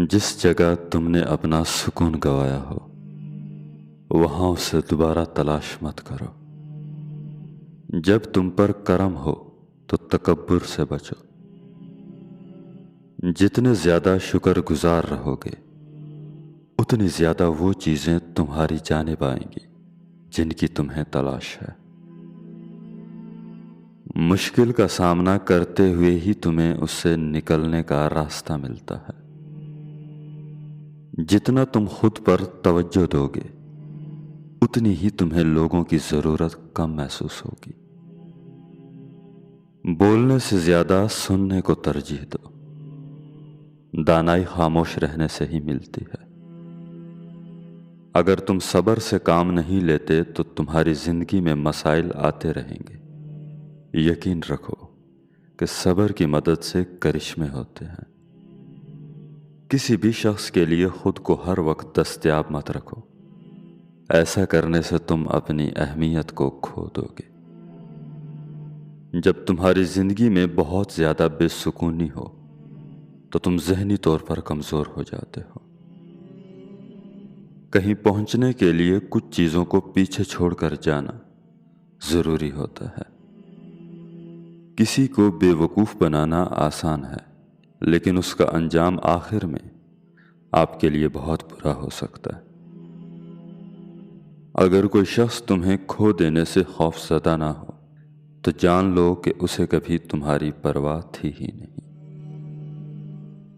जिस जगह तुमने अपना सुकून गंवाया हो वहां उसे दोबारा तलाश मत करो। जब तुम पर करम हो तो तकब्बुर से बचो। जितने ज्यादा शुक्रगुजार रहोगे उतनी ज्यादा वो चीजें तुम्हारी जानिब आएंगी जिनकी तुम्हें तलाश है। मुश्किल का सामना करते हुए ही तुम्हें उससे निकलने का रास्ता मिलता है। जितना तुम खुद पर तवज्जो दोगे उतनी ही तुम्हें लोगों की जरूरत कम महसूस होगी। बोलने से ज्यादा सुनने को तरजीह दो। दानाई खामोश रहने से ही मिलती है। अगर तुम सब्र से काम नहीं लेते तो तुम्हारी जिंदगी में मसाइल आते रहेंगे। यकीन रखो कि सब्र की मदद से करिश्मे होते हैं। किसी भी शख्स के लिए खुद को हर वक्त दस्तयाब मत रखो। ऐसा करने से तुम अपनी अहमियत को खो दोगे। जब तुम्हारी जिंदगी में बहुत ज्यादा बेसुकूनी हो तो तुम ज़हनी तौर पर कमजोर हो जाते हो। कहीं पहुंचने के लिए कुछ चीजों को पीछे छोड़कर जाना जरूरी होता है। किसी को बेवकूफ बनाना आसान है, लेकिन उसका अंजाम आखिर में आपके लिए बहुत बुरा हो सकता है। अगर कोई शख्स तुम्हें खो देने से खौफज़दा ना हो तो जान लो कि उसे कभी तुम्हारी परवाह थी ही नहीं।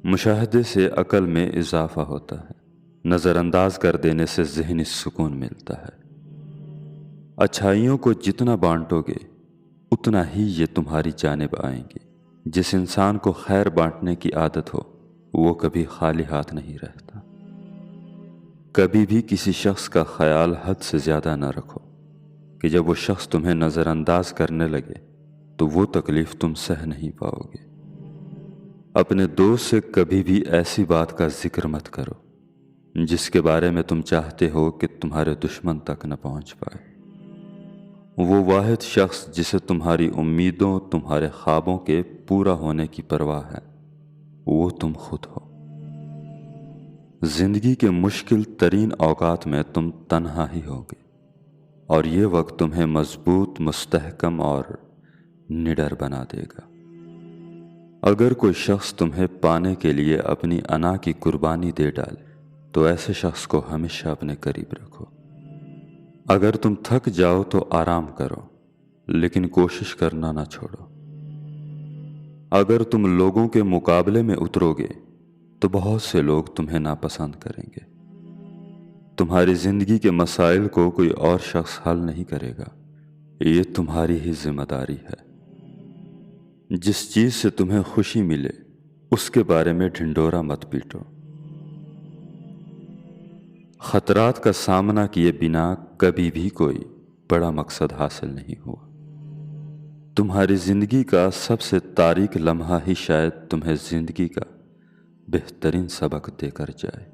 मुशाहदे से अकल में इजाफा होता है। नज़रअंदाज कर देने से ज़हनी सुकून मिलता है। अच्छाइयों को जितना बांटोगे उतना ही ये तुम्हारी जानिब आएंगे। जिस इंसान को खैर बांटने की आदत हो वो कभी खाली हाथ नहीं रहता। कभी भी किसी शख्स का ख्याल हद से ज्यादा न रखो कि जब वो शख्स तुम्हें नजरअंदाज करने लगे तो वो तकलीफ तुम सह नहीं पाओगे। अपने दोस्त से कभी भी ऐसी बात का जिक्र मत करो जिसके बारे में तुम चाहते हो कि तुम्हारे दुश्मन तक न पहुंच पाए। वो वाहिद शख्स जिसे तुम्हारी उम्मीदों, तुम्हारे ख्वाबों के पूरा होने की परवाह है, वो तुम खुद हो। जिंदगी के मुश्किल तरीन औकात में तुम तन्हा ही होगे और ये वक्त तुम्हें मजबूत, मुस्तहकम और निडर बना देगा। अगर कोई शख्स तुम्हें पाने के लिए अपनी अना की कुर्बानी दे डाले तो ऐसे शख्स को हमेशा अपने करीब रखो। अगर तुम थक जाओ तो आराम करो, लेकिन कोशिश करना ना छोड़ो। अगर तुम लोगों के मुकाबले में उतरोगे तो बहुत से लोग तुम्हें नापसंद करेंगे। तुम्हारी जिंदगी के मसाइल को कोई और शख्स हल नहीं करेगा, ये तुम्हारी ही जिम्मेदारी है। जिस चीज से तुम्हें खुशी मिले उसके बारे में ढिंढोरा मत पीटो। खतरात का सामना किए बिना कभी भी कोई बड़ा मकसद हासिल नहीं हुआ। तुम्हारी जिंदगी का सबसे तारीक लम्हा ही शायद तुम्हें जिंदगी का बेहतरीन सबक देकर जाए।